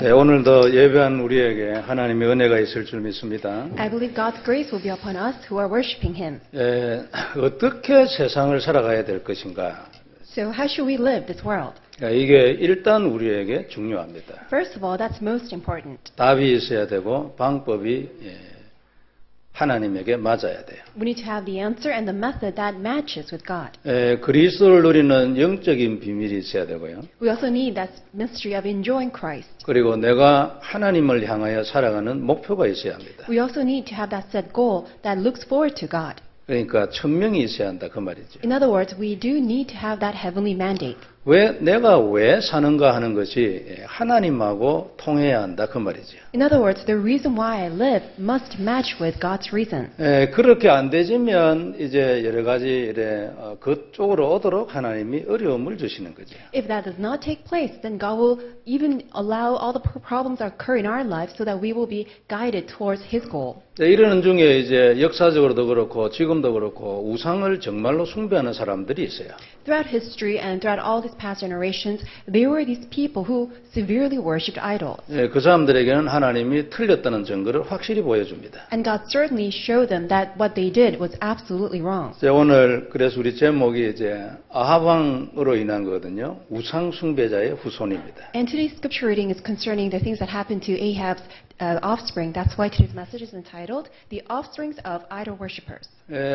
네, 오늘도 예배한 우리에게 하나님의 은혜가 있을 줄 믿습니다. I believe God's grace will be upon us who are worshiping Him. 어떻게 세상을 살아가야 될 것인가? So how should we live this world? 이게 일단 우리에게 중요합니다. First of all, that's most important. 답이 있어야 되고 방법이 하나님에게 맞아야 돼요. We need to have the answer and the method that matches with God. 그리스도를 누리는 영적인 비밀이 있어야 되고요. We also need that mystery of enjoying Christ. 그리고 내가 하나님을 향하여 살아가는 목표가 있어야 합니다. We also need to have that set goal that looks forward to God. 그러니까 천명이 있어야 한다 그 말이죠. In other words, we do need to have that heavenly mandate. 내가 왜 사는가 하는 것이 하나님하고 통해야 한다 그 말이죠. In other words, the reason why I live must match with God's reason. 그렇게 안 되지면 이제 여러 가지 그쪽으로 오도록 하나님이 어려움을 주시는 거죠. If that does not take place, then God will even allow all the problems that occur in our lives so that we will be guided towards His goal. 이러는 중에 이제 역사적으로도 그렇고 지금도 그렇고 우상을 정말로 숭배하는 사람들이 있어요. Throughout history and throughout all these past generations, there were these people who severely worshipped idols. 그 사람들에게는 하나님이 틀렸다는 증거를 확실히 보여줍니다. And God certainly showed them that what they did was absolutely wrong. 오늘 그래서 우리 제목이 이제 아합왕으로 인한 거거든요. 우상 숭배자의 후손입니다. And today's scripture reading is concerning the things that happened to Ahab's offspring. That's why today's message is entitled "The Offsprings of Idol Worshippers."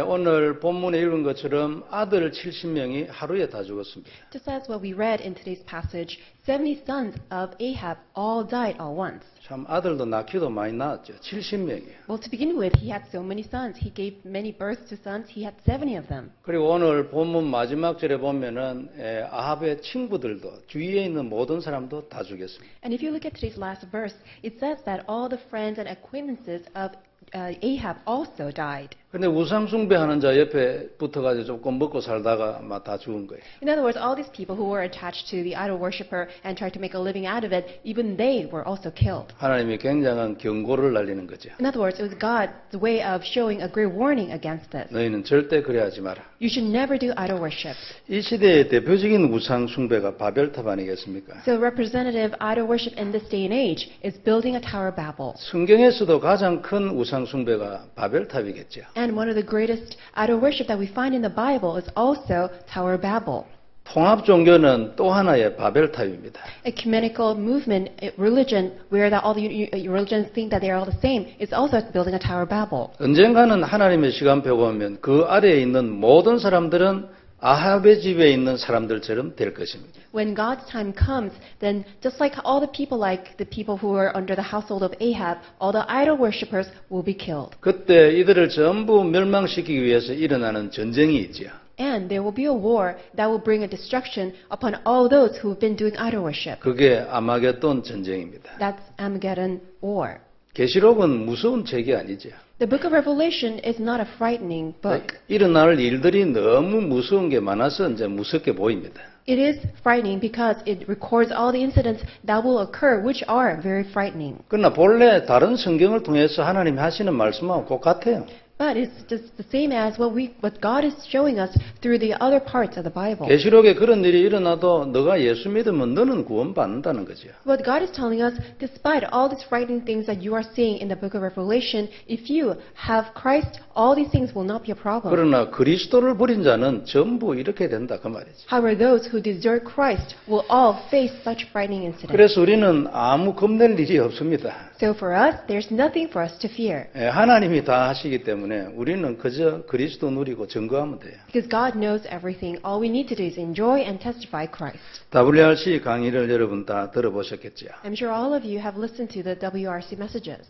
오늘 본문에 읽은 것처럼 아들 70명이 하루에 다 죽었습니다. Just as what we read in today's passage, 70 sons of Ahab all died all once. 참 아들도 낳기도 많이 낳았죠. 70명이에요. Well, to begin with, he had so many sons. He gave many births to sons. He had 70 of them. 그리고 오늘 본문 마지막 절에 보면은 아합의 친구들도 주위에 있는 모든 사람도 다 죽였습니다. And if you look at today's last verse, it says that all the friends and acquaintances of Ahab also died. 근데 우상 숭배하는 자 옆에 붙어가지고 조금 먹고 살다가 막 다 죽은 거예요. In other words, all these people who were attached to the idol worshiper and tried to make a living out of it, even they were also killed. 하나님이 굉장한 경고를 날리는 거죠. In other words, it was God's way of showing a great warning against this. 너희는 절대 그래 하지 마라. You should never do idol worship. 이 시대의 대표적인 우상 숭배가 바벨탑 아니겠습니까? So representative idol worship in this day and age is building a Tower of Babel. 성경에서도 가장 큰 우상 숭배가 바벨탑이겠죠. And one of the greatest idol worship that we find in the Bible is also Tower of Babel. 통합 종교는 또 하나의 바벨탑입니다. Ecumenical movement, religion, where all the religions think that they are all the same, is also building a Tower of Babel. 언젠가는 하나님의 시간표가 오면 그 아래에 있는 모든 사람들은 아합의 집에 있는 사람들처럼 될 것입니다. When God's time comes, then just like all the people who are under the household of Ahab, all the idol worshippers will be killed. 그때 이들을 전부 멸망시키기 위해서 일어나는 전쟁이 있지요. And there will be a war that will bring a destruction upon all those who have been doing idol worship. 그게 아마겟돈 전쟁입니다. That's Armageddon war. 계시록은 무서운 책이 아니죠. The book of Revelation is not a frightening book. 일어날 일들이 너무 무서운 게 많아서 이제 무섭게 보입니다. It is frightening because it records all the incidents that will occur, which are very frightening. 그러나 본래 다른 성경을 통해서 하나님이 하시는 말씀하고 똑같아요. But it's just the same as what God is showing us through the other parts of the Bible. 계시록에 그런 일이 일어나도 너가 예수 믿으면 너는 구원받는다는 거죠. What God is telling us, despite all these frightening things that you are seeing in the book of Revelation, if you have Christ, all these things will not be a problem. 그러나 그리스도를 버린 자는 전부 이렇게 된다 그 말이죠. However, those who desert Christ will all face such frightening incidents. 그래서 우리는 아무 겁낼 일이 없습니다. So for us, there's nothing for us to fear. 하나님이 다 하시기 때문에 우리는 그저 그리스도 누리고 증거하면 돼요. Because God knows everything. All we need to do is enjoy and testify Christ. WRC 강의를 여러분 다 들어보셨겠죠. I'm sure all of you have listened to the WRC messages.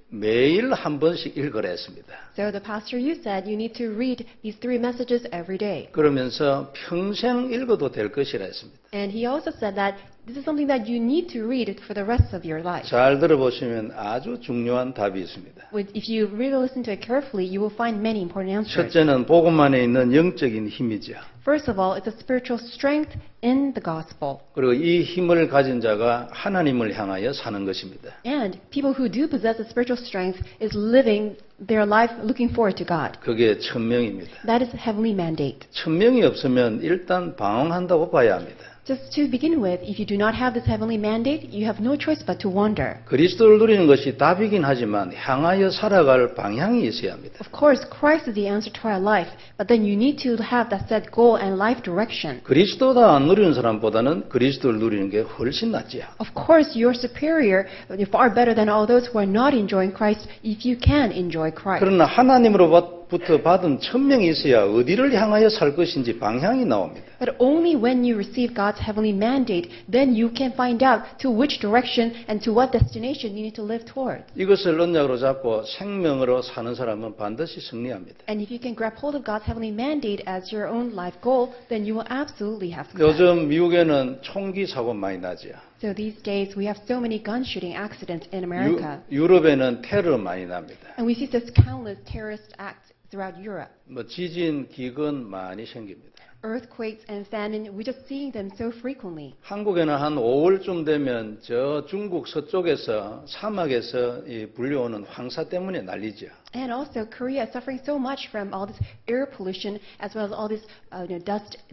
매일 한 번씩 읽으라 했습니다. So the pastor, you said you need to read these 3 messages every day. 그러면서 평생 읽어도 될 것이라 했습니다. And he also said that this is something that you need to read for the rest of your life. 잘 들어보시면 아주 중요한 답이 있습니다. If you really listen to it carefully, you will find many important answers. 첫째는 복음 안에 있는 영적인 힘이죠. First of all, it's a spiritual strength in the gospel. 그리고 이 힘을 가진 자가 하나님을 향하여 사는 것입니다. And people who do possess a spiritual strength is living their life looking forward to God. 그게 천명입니다. That is heavenly mandate. 천명이 없으면 일단 방황한다고 봐야 합니다. Just to begin with, if you do not have this heavenly mandate, you have no choice but to wander. 그리스도를 누리는 것이 답이긴 하지만 향하여 살아갈 방향이 있어야 합니다. Of course, Christ is the answer to our life, but then you need to have that set goal and life direction. 그리스도다 안 누리는 사람보다는 그리스도를 누리는 게 훨씬 낫지요. Of course, you're superior, you're far better than all those who are not enjoying Christ if you can enjoy Christ. 그러나 하나님으로부터 받은 천명이 있어야 어디를 향하여 살 것인지 방향이 나옵니다. But only when you receive God's heavenly mandate, then you can find out to which direction and to what destination you need to live toward. 이것을 언약으로 잡고 생명으로 사는 사람은 반드시 승리합니다. And if you can grab hold of God's heavenly mandate as your own life goal, then you will absolutely have success. 요즘 미국에는 총기 사고 많이 나지요. So these days we have so many gun shooting accidents in America. 유럽에는 테러 많이 납니다. And we see such countless terrorist acts throughout Europe. 뭐 지진, 기근 많이 생깁니다. Earthquakes and famine, we're just seeing them so frequently. 한국에는 한 5월쯤 되면 저 중국 서쪽에서 사막에서 이 불려오는 황사 때문에 난리죠. And also Korea is suffering so much from all this air pollution as well as all this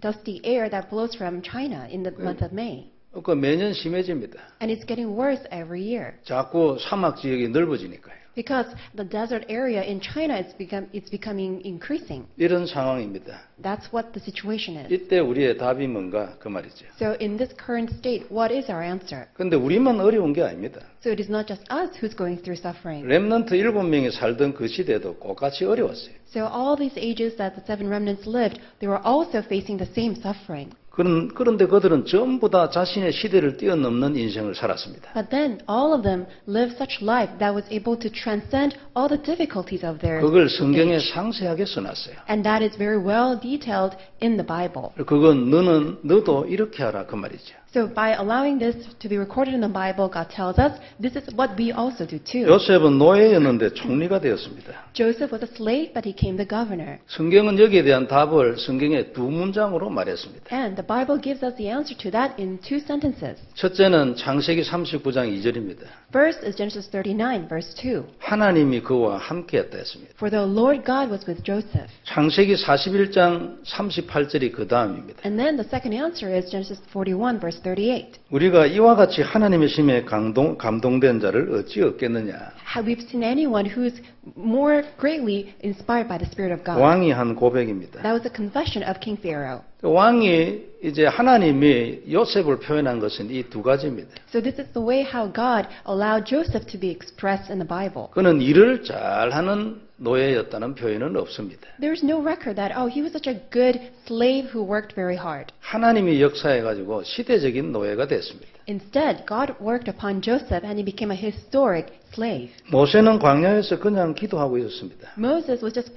dusty air that blows from China in the month of May. 그 매년 심해집니다. And it's getting worse every year. 자꾸 사막 지역이 넓어지니까요. Because the desert area in China it's becoming increasing. 이런 상황입니다. That's what the situation is. 이때 우리의 답이 뭔가 그 말이죠. So in this current state, what is our answer? 근데 우리만 어려운 게 아닙니다. So it is not just us who's going through suffering. 렘넌트 7명이 살던 그 시대도 똑같이 어려웠어요. So all these ages that the seven remnants lived, they were also facing the same suffering. 그런데 그들은 전부 다 자신의 시대를 뛰어넘는 인생을 살았습니다. But then all of them lived such life that was able to transcend all the difficulties of their 그걸 성경에 age. 상세하게 써놨어요. And that is very well detailed in the Bible. 그건 너도 이렇게 하라 그 말이죠. So by allowing this to be recorded in the Bible, God tells us this is what we also do too. 요셉은 노예였는데 총리가 되었습니다. Joseph was a slave, but he became the governor. 성경은 여기에 대한 답을 성경의 두 문장으로 말했습니다. And the Bible gives us the answer to that in two sentences. 첫째는 창세기 39장 2절입니다. First is Genesis 39, verse 2. 하나님이 그와 함께했다 했습니다. For the Lord God was with Joseph. 창세기 41장 38절이 그 다음입니다. And then the second answer is Genesis 41, verse 38. 우리가 이와 같이 하나님의 심에 감동된 자를 어찌 얻겠느냐. Have we seen anyone who's more greatly inspired by the Spirit of God? 왕이 한 고백입니다. That was a confession of King Pharaoh. 왕이 이제 하나님이 요셉을 표현한 것은 이 두 가지입니다. So this is the way how God allowed Joseph to be expressed in the Bible. 그는 일을 잘하는 노예였다는 표현은 없습니다. There's no record that, he was such a good slave who worked very hard. 하나님이 역사해가지고 시대적인 노예가 됐습니다. Instead, God worked upon Joseph and he became a historic slave. 모세는 광야에서 그냥 기도하고 있었습니다. Moses was just,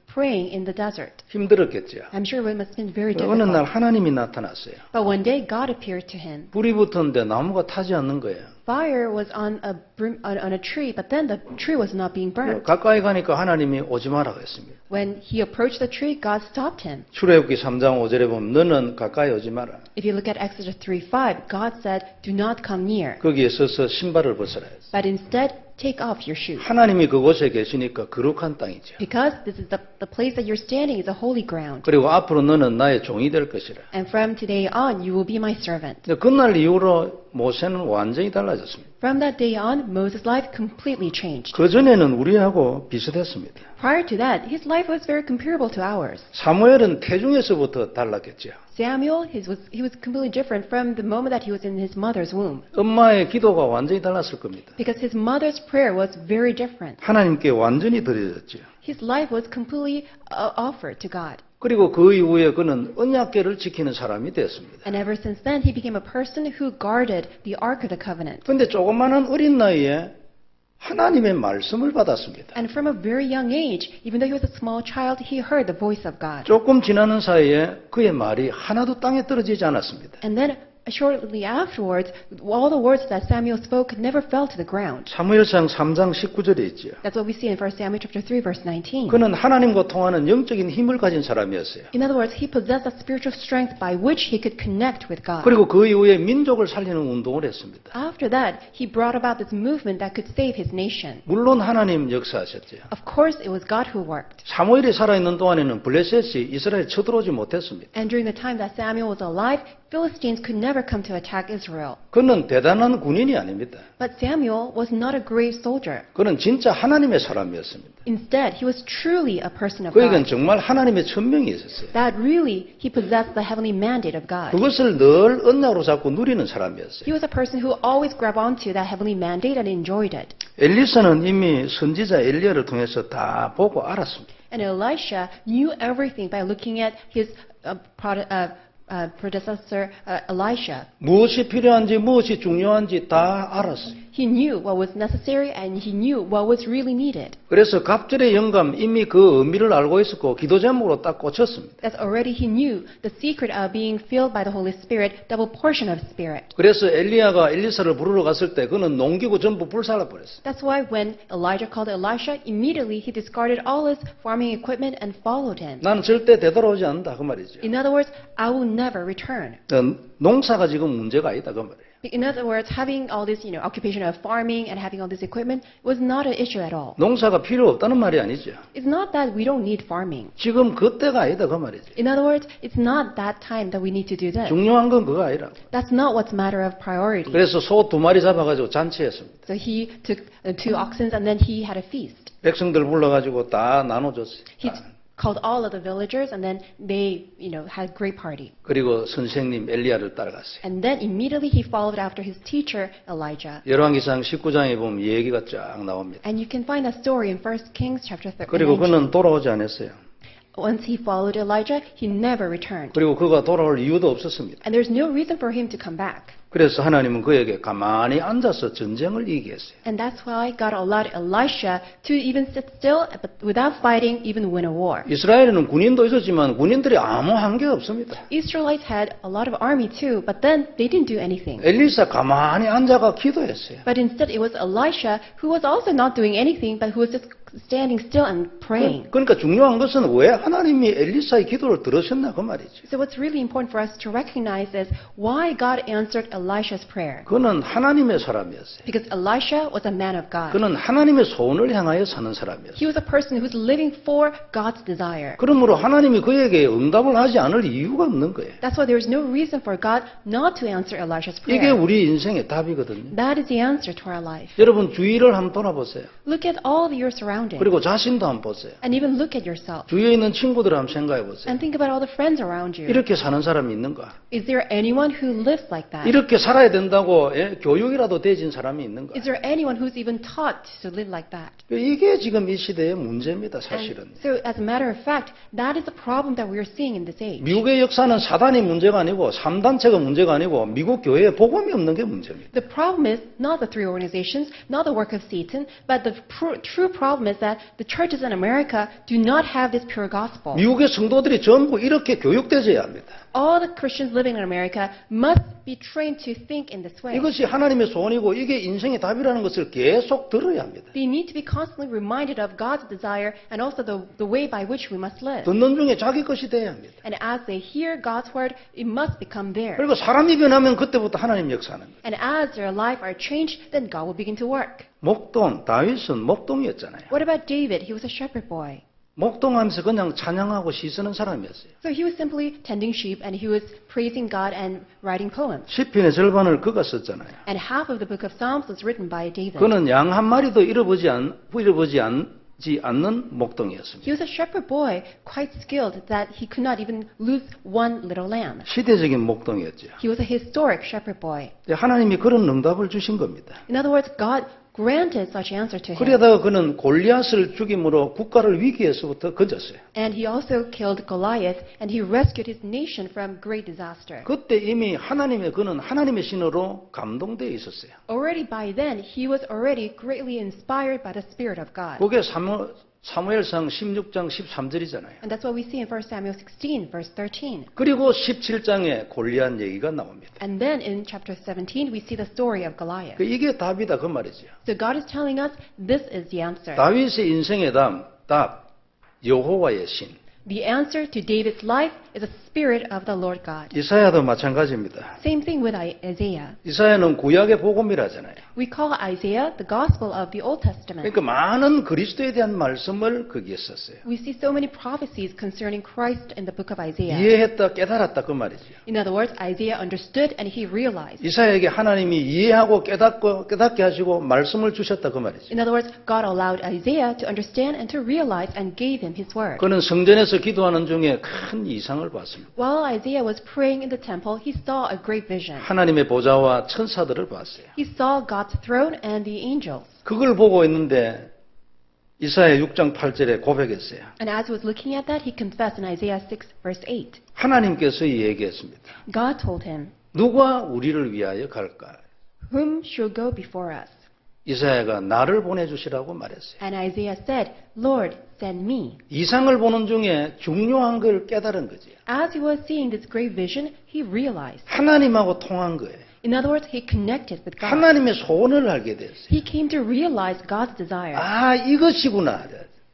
praying in the desert. 힘들었겠죠. I'm sure it must have been very 어느 날 difficult. 하나님이 나타났어요. But one day, God appeared to him. 불이 붙었는데 나무가 타지 않는 거예요. Fire was on a tree, but then the tree was not being burned. 가까이 가니까 하나님이 오지 마라고 했습니다. When he approached the tree, God stopped him. 출애굽기 3장 5절에 보면 너는 가까이 오지 마라. If you look at Exodus 3:5, God said, "Do not come near, 거기에 서서 신발을 벗어라 했어요. but instead take off your shoes." 하나님이 그곳에 계시니까 거룩한 땅이죠. Because this is the place that you're standing is a holy ground. 그리고 앞으로 너는 나의 종이 될 것이라. And from today on, you will be my servant. 근데 그날 이후로 모세는 완전히 달라졌습니다. From that day on, Moses' life completely changed. 그 전에는 우리하고 비슷했습니다. Prior to that, his life was very comparable to ours. 사무엘은 태중에서부터 달랐겠죠. Samuel, he was completely different from the moment that he was in his mother's womb. 엄마의 기도가 완전히 달랐을 겁니다. Because his mother's prayer was very different. 하나님께 완전히 드려졌죠. His life was completely offered to God. 그리고 그 이후에 그는 언약궤를 지키는 사람이 되었습니다. And ever since then, he became a person who guarded the Ark of the Covenant. 그런데 조그마한 어린 나이에 하나님의 말씀을 받았습니다. And from a very young age, even though he was a small child, he heard the voice of God. 조금 지나는 사이에 그의 말이 하나도 땅에 떨어지지 않았습니다. And then, shortly afterwards, all the words that Samuel spoke never fell to the ground. 사무엘상 3장 19절에 있지요. That's what we see in 1 Samuel chapter 3, verse 19. 그는 하나님과 통하는 영적인 힘을 가진 사람이었어요. In other words, he possessed a spiritual strength by which he could connect with God. 그리고 그 이후에 민족을 살리는 운동을 했습니다. After that, he brought about this movement that could save his nation. 물론 하나님 역사하셨죠. Of course, it was God who worked. 사무엘이 살아있는 동안에는 블레셋이 이스라엘 쳐들어오지 못했습니다. And during the time that Samuel was alive, Philistines could never come to attack Israel. 그는 대단한 군인이 아닙니다. But Samuel was not a great soldier. 그는 진짜 하나님의 사람이었습니다. Instead, he was truly a person of 그에겐 God. 정말 하나님의 천명이 있었어요. That really, he possessed the heavenly mandate of God. 그것을 늘 언약으로 잡고 누리는 사람이었어요. He was a person who always grabbed onto that heavenly mandate and enjoyed it. 엘리사는 이미 선지자 엘리야를 통해서 다 보고 알았습니다. And Elisha knew everything by looking at his predecessor Elisha. 무엇이 필요한지 무엇이 중요한지 다 알았어요. He knew what was necessary and he knew what was really needed. 그래서 갑절의 영감 이미 그 의미를 알고 있었고 기도 제목으로 딱 꽂혔습니다. That's already he knew the secret of being filled by the Holy Spirit, double portion of Spirit. 그래서 엘리야가 엘리사를 부르러 갔을 때 그는 농기구 전부 불살라 버렸어요. That's why when Elijah called Elisha, immediately he discarded all his farming equipment and followed him. 나는 절대 되돌아오지 않는다 그 말이죠. In other words, I will never return. 농사가 지금 문제가 아니다 그 말이에요. In other words, having all this, occupation of farming and having all this equipment was not an issue at all. 농사가 필요 없다는 말이 아니죠. It's not that we don't need farming. 지금 그때가 아니다 그 말이죠. In other words, it's not that time that we need to do this. 중요한 건 그거 아니라고. That's not what's matter of priority. 그래서 소 2마리 잡아가지고 잔치했습니다. So he took 2 oxen and then he had a feast. 백성들 불러가지고 다 나눠줬어요. He called all of the villagers and then they, had a great party. 그리고 선생님 엘리야를 따라갔어요. And then immediately he followed after his teacher Elijah. 열왕기상 19장에 보면 이 얘기가 쫙 나옵니다. And you can find that story in 1 Kings chapter 13. 그리고 그는 돌아오지 않았어요. Once he followed Elijah, he never returned. 그리고 그가 돌아올 이유도 없었습니다. And there's no reason for him to come back. 그래서 하나님은 그에게 가만히 앉아서 전쟁을 이기게 했어요. And that's why God allowed Elisha to even sit still, but without fighting, even win a war. 이스라엘에는 군인도 있었지만 군인들이 아무 한계 없습니다. Israelites had a lot of army too, but then they didn't do anything. 엘리사 가만히 앉아가 기도했어요. But instead it was Elisha who was also not doing anything, but who was just standing still and praying. 그러니까 중요한 것은 왜 하나님이 엘리사의 기도를 들으셨나 그 말이죠. So what's really important for us to recognize is why God answered Elisha's prayer. 그는 하나님의 사람이었어요. Because Elisha was a man of God. 그는 하나님의 소원을 향하여 사는 사람이었어요. He was a person who was living for God's desire. 그러므로 하나님이 그에게 응답을 하지 않을 이유가 없는 거예요. That's why there is no reason for God not to answer Elisha's 이게 prayer. 우리 인생의 답이거든요. That is the answer to our life. 여러분 주위를 한번 돌아보세요. Look at all of your surroundings. 그리고 자신도 한번 보세요. And even look at yourself. 주위에 있는 친구들 한번 생각해 보세요. And think about all the friends around you. 이렇게 사는 사람이 있는가? Is there anyone who lives like that? 이렇게 살아야 된다고 교육이라도 되진 사람이 있는가? Is there anyone who's even taught to live like that? 이게 지금 이 시대의 문제입니다, 사실은. And so as a matter of fact, that is the problem that we are seeing in this age. 미국의 역사는 사단이 문제가 아니고 3단체가 문제가 아니고 미국 교회에 복음이 없는 게 문제입니다. The problem is not the 3 organizations, not the work of Satan, but the true problem is that the churches in America do not have this pure gospel. 미국의 성도들이 전부 이렇게 교육되어야 합니다. All the Christians living in America must be trained to think in this way. 이것이 하나님의 소원이고 이게 인생의 답이라는 것을 계속 들어야 합니다. They need to be constantly reminded of God's desire and also the way by which we must live. 듣는 중에 자기 것이 돼야 합니다. And as they hear God's word, it must become theirs. 그리고 사람이 변하면 그때부터 하나님 역사하는 거예요. And as their life are changed, then God will begin to work. 목동, 다윗은 목동이었잖아요. What about David? He was a shepherd boy. 목동하면서 그냥 찬양하고 시쓰는 사람이었어요. So he was simply tending sheep and he was praising God and writing poems. 시편의 절반을 그가 썼잖아요. And half of the book of Psalms was written by David. 그는 양 한 마리도 잃어보지 않는 목동이었습니다. He was a shepherd boy, quite skilled that he could not even lose one little lamb. 시대적인 목동이었죠. He was a historic shepherd boy. 하나님이 그런 응답을 주신 겁니다. In other words, God granted such answer to him. 그러다가 그는 골리앗을 죽임으로 국가를 위기에서부터 건졌어요. And he also killed Goliath and he rescued his nation from great disaster. 그때 이미 그는 하나님의 신으로 감동되어 있었어요. Already by then, he was already greatly inspired by the Spirit of God. 그게 사무엘상 16장 13절이잖아요. And that's what we see in 1 Samuel 16, verse 13. 그리고 17장에 골리앗 얘기가 나옵니다. And then in chapter 17, we see the story of Goliath. 이게 답이다 그 말이죠. So God is telling us this is the answer. 다윗의 인생의 답 여호와의 신. The answer to David's life is the Spirit of the Lord God. 이사야도 마찬가지입니다. Same thing with Isaiah. 이사야는 구약의 복음이라잖아요. We call Isaiah the gospel of the Old Testament. 그러니까 많은 그리스도에 대한 말씀을 거기에 썼어요. We see so many prophecies concerning Christ in the book of Isaiah. 이해했다 깨달았다 그 말이죠. In other words, Isaiah understood and he realized. 이사야에게 하나님이 이해하고 깨닫게 하시고 말씀을 주셨다 그 말이죠. In other words, God allowed Isaiah to understand and to realize and gave him his word. 그는 성전에서 기도하는 중에 큰 이상을 봤습니다. While Isaiah was praying in the temple, he saw a great vision. 하나님의 보좌와 천사들을 봤어요. He saw God's throne and the angels. 그걸 보고 있는데 이사야 6장 8절에 고백했어요. And as he was looking at that, he confessed in Isaiah 6, verse 8. 하나님께서 얘기했습니다. God told him, 누가 우리를 위하여 갈까? "Whom shall go before us?" 이사야가 나를 보내주시라고 말했어요. And Isaiah said, "Lord, send me." 이상을 보는 중에 중요한 걸 깨달은 거지. As he was seeing this great vision, he realized. 하나님하고 통한 거예요. In other words, he connected with God. 하나님의 소원을 알게 됐어요. He came to realize God's desire. 아, 이것이구나.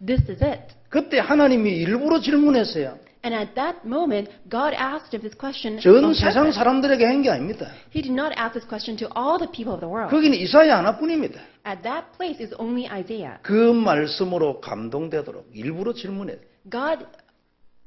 This is it. 그때 하나님이 일부러 질문했어요. And at that moment, God asked him this question. 전 on 세상 purpose. 사람들에게 한 게 아닙니다. He did not ask this question to all the people of the world. 거기는 이사야 하나뿐입니다. At that place is only Isaiah. 그 말씀으로 감동되도록 일부러 질문했어요. God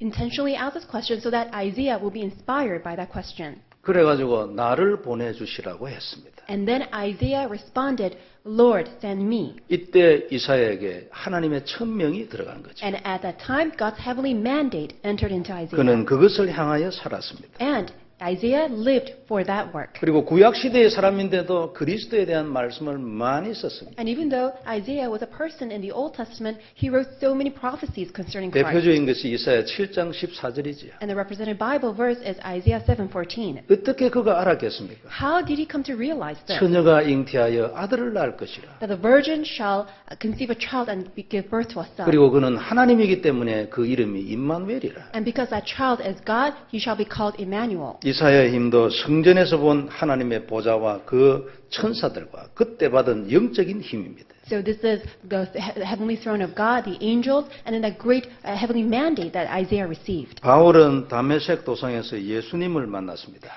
intentionally asked this question so that Isaiah will be inspired by that question. 그래가지고 나를 보내주시라고 했습니다. And then Isaiah responded, "Lord, send me." 이때 이사야에게 하나님의 천명이 들어간 거죠. And at that time, God's heavenly mandate entered into Isaiah. 그는 그것을 향하여 살았습니다. And Isaiah lived for that work. 그리고 구약 시대의 사람인데도 그리스도에 대한 말씀을 많이 썼습니다. And even though Isaiah was a person in the Old Testament, he wrote so many prophecies concerning Christ. 대표적인 것이 이사야 7장 14절이지요. And the represented Bible verse is Isaiah 7:14. 어떻게 그가 알았겠습니까? How did he come to realize this? 처녀가 잉태하여 아들을 낳을 것이라. That the virgin shall conceive a child and give birth to a son. 그리고 그는 하나님이기 때문에 그 이름이 임마누엘이라. And because that child is God, he shall be called Emmanuel. 이사야의 힘도 성전에서 본 하나님의 보좌와 그 천사들과 그때 받은 영적인 힘입니다. So this is the heavenly throne of God, the angels, and then that great heavenly mandate that Isaiah received. 바울은 다메섹 도상에서 예수님을 만났습니다.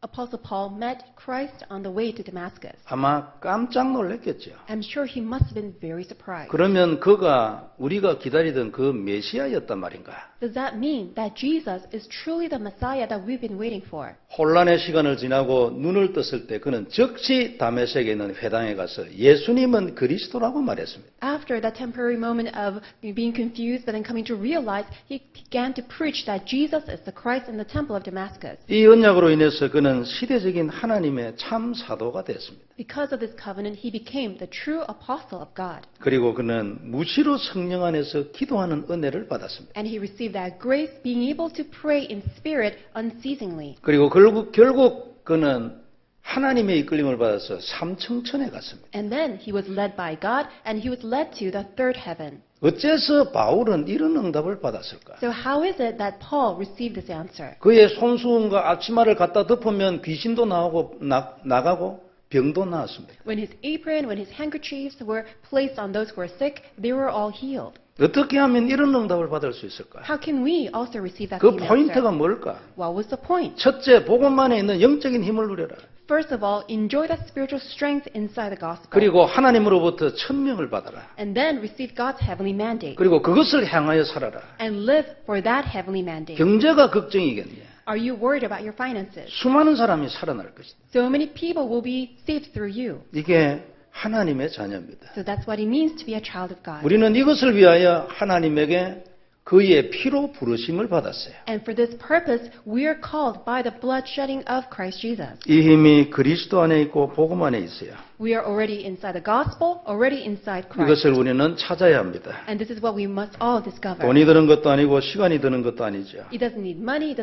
Apostle Paul met Christ on the way to Damascus. 아마 깜짝 놀랐겠죠. I'm sure he must have been very surprised. 그러면 그가 우리가 기다리던 그 메시아였단 말인가? Does that mean that Jesus is truly the Messiah that we've been waiting for? 혼란의 시간을 지나고 눈을 떴을 때 그는 즉시 다메섹에 있는 회당에 가서 예수님은 그리스도라고 말했습니다. After that temporary moment of being confused, but then coming to realize, he began to preach that Jesus is the Christ in the temple of Damascus. 이 언약으로 인해서 그는 시대적인 하나님의 참 사도가 됐습니다. Because of this covenant, he became the true apostle of God. 그리고 그는 무시로 성령 안에서 기도하는 은혜를 받았습니다. And he received that grace, being able to pray in spirit unceasingly. 그리고 결국 그는 하나님의 이끌림을 받아서 삼층천에 갔습니다. And then he was led by God, and he was led to the third heaven. 어째서 바울은 이런 응답을 받았을까? So how is it that Paul received this answer? 그의 손수건과 앞치마를 갖다 덮으면 귀신도 나오고 나가고 병도 나았습니다. When his apron, when his handkerchiefs were placed on those who were sick, they were all healed. 어떻게 하면 이런 응답을 받을 수 있을까? How can we also receive that 그 same 포인트가 answer? 뭘까? What was the point? 첫째, 복음 안에 있는 영적인 힘을 누려라. First of all, enjoy that spiritual strength inside the gospel. 그리고 하나님으로부터 천명을 받아라. And then receive God's heavenly mandate. 그리고 그것을 향하여 살아라. And live for that heavenly mandate. 경제가 걱정이겠냐? Are you worried about your finances? 수많은 사람이 살아날 것이다. So many people will be saved through you. 이게 하나님의 자녀입니다. So that's what it means to be a child of God. 우리는 이것을 위하여 하나님에게 그의 피로 부르심을 받았어요. And for this purpose, we are called by the blood shedding of Christ Jesus. 이 힘이 그리스도 안에 있고 복음 안에 있어요. We are already inside the gospel, already inside Christ. 이것을 우리는 찾아야 합니다. And this is what we must all discover. 돈이 드는 것도 아니고 시간이 드는 것도 아니죠. It doesn't need money, it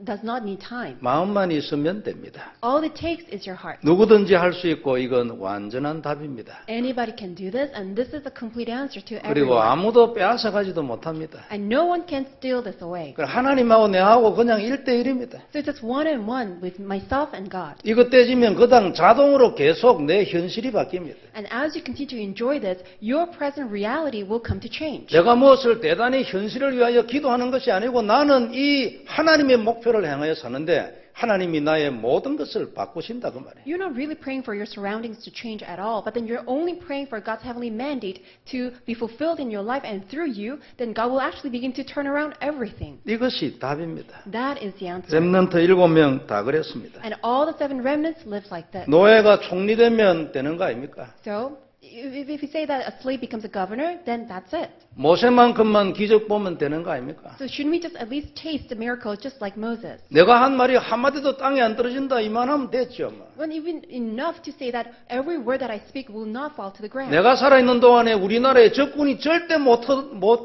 does not need time. 마음만 있으면 됩니다. All it takes is your heart. 누구든지 할 수 있고 이건 완전한 답입니다. Anybody can do this, and this is the complete answer to 그리고 everyone. 아무도 빼앗아 가지도 못합니다. And no one can steal this away. 하나님하고 내하고 그냥 1대1입니다. So it's just one on one with myself and God. 이것 떼지면 그당 자동으로 계속 내 현실이 바뀝니다. And as you continue to enjoy this, your present reality will come to change. 내가 무엇을 대단히 현실을 위하여 기도하는 것이 아니고 나는 이 하나님의 목표를 향하여 사는데 하나님이 나의 모든 것을 바꾸신다 그 말이에요. You're not really praying for your surroundings to change at all, but then you're only praying for God's heavenly mandate to be fulfilled in your life, and through you, then God will actually begin to turn around everything. 이것이 답입니다. That is the answer. 렘넌트 7명 다 그랬습니다. And all the 7 remnants live like this. 노예가 총리 되면 되는 거 아닙니까? So, if you say that a slave becomes a governor, then that's it. 모세만큼만 기적 보면 되는 거 아닙니까? So shouldn't we just at least taste the miracle just like Moses? 내가 한 말이 한마디도 땅에 안 떨어진다 이만하면 됐죠. 뭐. When even enough to say that every word that I speak will not fall to the ground. 내가 살아있는 동안에 우리나라에 적군이 절대 못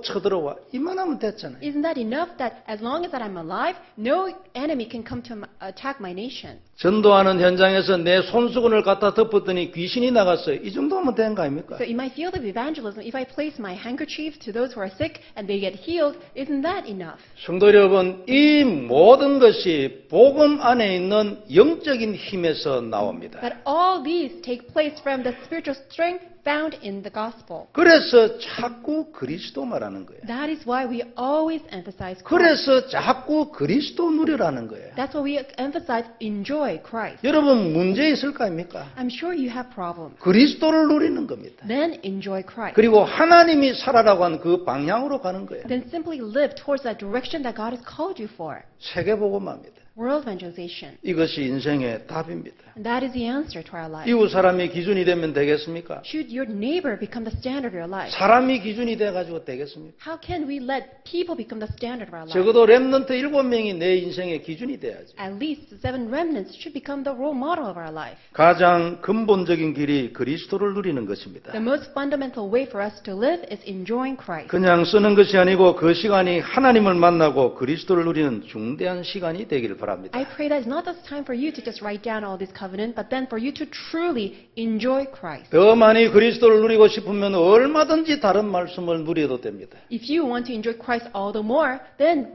쳐들어와 이만하면 됐잖아요. Isn't that enough that as long as that I'm alive, no enemy can come to attack my nation? 전도하는 현장에서 내 손수건을 갖다 덮었더니 귀신이 나갔어요. 이 정도면 된 거 아닙니까? So in my field of evangelism, if I place my handkerchief to those who are sick and they get healed, isn't that enough? 성도 여러분, 이 모든 것이 복음 안에 있는 영적인 힘에서 나옵니다. That all these take place from the spiritual strength found in the gospel. 그래서 자꾸 그리스도 말하는 거예요. That is why we always emphasize Christ. 그래서 자꾸 그리스도 누리라는 거예요. That's why we emphasize enjoy Christ. 여러분 문제 있을 거 아닙니까? I'm sure you have problems. 그리스도를 누리는 겁니다. Then enjoy Christ. 그리고 하나님이 살아라고 한 그 방향으로 가는 거예요. Then simply live towards that direction that God has called you for. 세계복음화입니다. World evangelization. 이것이 인생의 답입니다. And that is the answer to our life. 이웃 사람이 기준이 되면 되겠습니까? Should your neighbor become the standard of your life? 사람이 기준이 돼가지고 되겠습니까? How can we let people become the standard of our life? 적어도 렘넌트 7명이 내 인생의 기준이 돼야지. At least the 7 remnants should become the role model of our life. 가장 근본적인 길이 그리스도를 누리는 것입니다. The most fundamental way for us to live is enjoying Christ. 그냥 쓰는 것이 아니고 그 시간이 하나님을 만나고 그리스도를 누리는 중대한 시간이 되기를 바랍니다. I pray that it's not just time for you to just write down all this covenant, but then for you to truly enjoy Christ. 더 많이 그리스도를 누리고 싶으면 얼마든지 다른 말씀을 누려도 됩니다. If you want to enjoy Christ all the more, then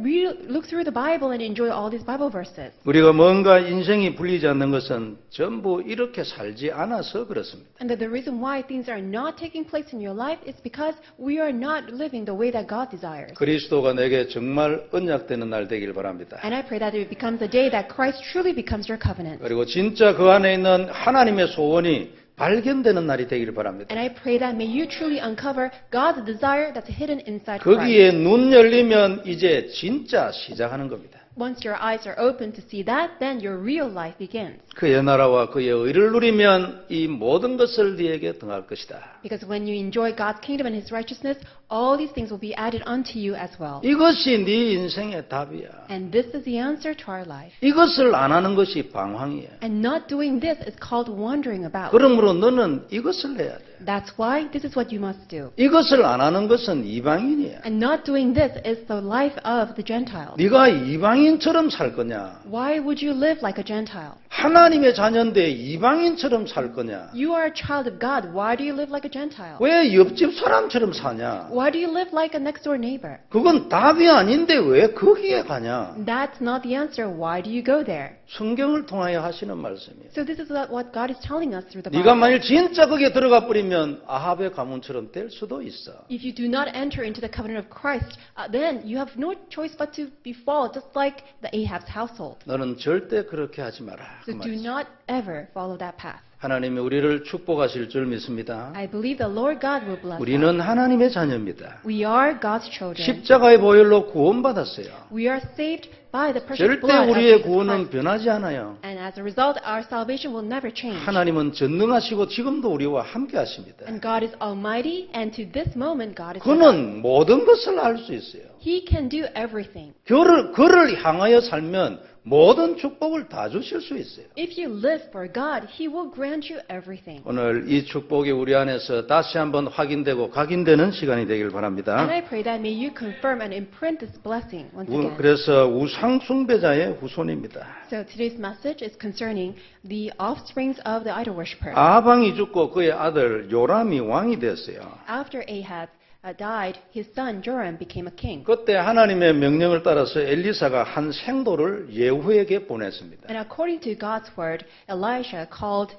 look through the Bible and enjoy all these Bible verses. 우리가 뭔가 인생이 풀리지 않는 것은 전부 이렇게 살지 않아서 그렇습니다. And that the reason why things are not taking place in your life is because we are not living the way that God desires. 그리스도가 내게 정말 언약되는 날 되길 바랍니다. And I pray that it becomes the day that Christ truly becomes your covenant. 그리고 진짜 그 안에 있는 하나님의 소원이 발견되는 날이 되기를 바랍니다. And I pray that may you truly uncover God's desire that's hidden inside Christ. 거기에 눈 열리면 이제 진짜 시작하는 겁니다. Once your eyes are open to see that, then your real life begins. 그의 나라와 그의 의를 누리면 이 모든 것을 네게 더할 것이다. Because when you enjoy God's kingdom and His righteousness, all these things will be added unto you as well. 이것이 네 인생의 답이야. And this is the answer to our life. 이것을 안 하는 것이 방황이야. And not doing this is called wandering about. 그러므로 너는 이것을 해야 돼. That's why this is what you must do. 이것을 안 하는 것은 이방인이야. And not doing this is the life of the Gentiles. 네가 이방인처럼 살 거냐? Why would you live like a Gentile? 하나님의 자녀인데 이방인처럼 살 거냐? You are a child of God. Why do you live like a Gentile? 왜 옆집 사람처럼 사냐? Why do you live like a next door neighbor? 그건 답이 아닌데 왜 거기에 가냐? That's not the answer. Why do you go there? 성경을 통하여 하시는 말씀이에요. So this is what God is telling us through the 네가 Bible. 만일 진짜 거기에 들어가 버리면 아합의 가문처럼 될 수도 있어. If you do not enter into the covenant of Christ, then you have no choice but to befall just like the Ahab's household. 너는 절대 그렇게 하지 마라. 그 So do 말이죠. not ever follow that path. 하나님이 우리를 축복하실 줄 믿습니다. I believe the Lord God will bless us. 우리는 하나님의 자녀입니다. We are God's children. 십자가의 보혈로 구원받았어요. We are saved by the precious 절대 blood of 우리의 Jesus 구원은 Christ. 변하지 않아요. And as a result, our salvation will never change. 하나님은 전능하시고 지금도 우리와 함께 하십니다. And God is almighty, and to this moment, God is with us. 그는 모든 것을 알 수 있어요. He can do everything. 그를 향하여 살면 모든 축복을 다 주실 수 있어요. If you live for God, He will grant you everything. 오늘 이 축복이 우리 안에서 다시 한번 확인되고 각인되는 시간이 되길 바랍니다. And I pray that may you confirm and imprint this blessing once again. 그래서 우상 숭배자의 후손입니다. So today's message is concerning the offsprings of the idol worshippers. 아방이 죽고 그의 아들 요람이 왕이 됐어요. After Ahab died, his son Joram became a king. 그때 하나님의 명령을 따라서 엘리사가 한 생도를 예후에게 보냈습니다. And according to God's word, Elisha called